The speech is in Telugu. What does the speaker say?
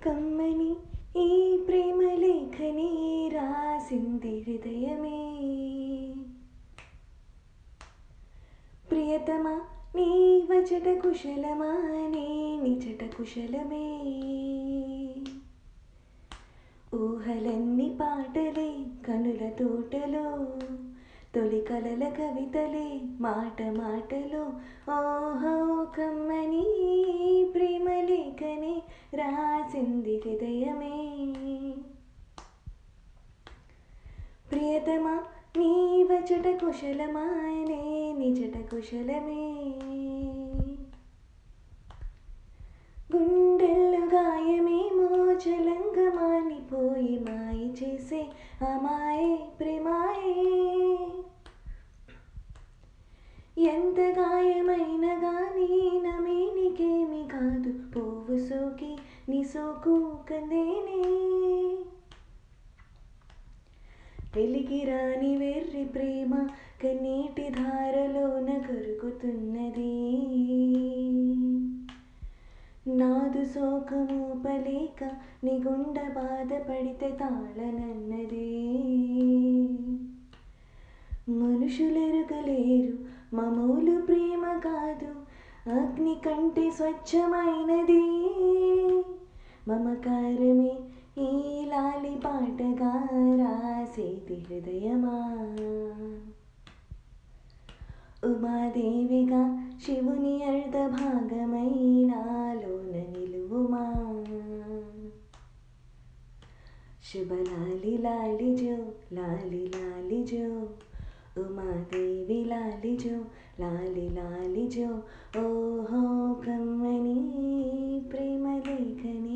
కమ్మని ఈ ప్రేమ లేఖని రాసింది హృదయమే. ప్రియతమా నీ వచట కుశలమా, నీ నిచట కుశలమే. ఊహలన్నీ పాటలే కనుల తోటలో, తొలి కలల కవితలే మాట మాటలో. ఓహో కమ్మని ప్రేమ లేఖని రాసింది హృదయమే. ప్రియతమా నీ వచట కుశలమా, నే నిజట కుశలమే. గుండెల్లో గాయమేమో చలంగా మానిపోయి మాయి చేసే అమాయే ప్రేమాయే. ఎంత గాయమైన గానీ నమేనికేమి కాదు, పువ్వు సోకి నీ సోకు కందేనే. వెలిగిరాని వెర్రి ప్రేమ కన్నీటి ధారలోన కరుగుతున్నది. నాదు శోకమూపలేక నీ గుండె బాధపడితే తాళనన్నది. మనుషులెరుగలేరు మామూలు ప్రేమ కాదు, అగ్ని కంటే స్వచ్ఛమైనది. మమకారమే ఈ లాలి పాటగా రాసేది హృదయమా. ఉమాదేవిగా శివుని అర్ధ భాగమైనాలోన నిలువుమా. శుభలాలి లాలి జో, లాలి లాలి జో. ఉమాదేవి లాలి జో, లాలి లాలి జో. ఓహో కమ్మని ప్రేమ లేఖని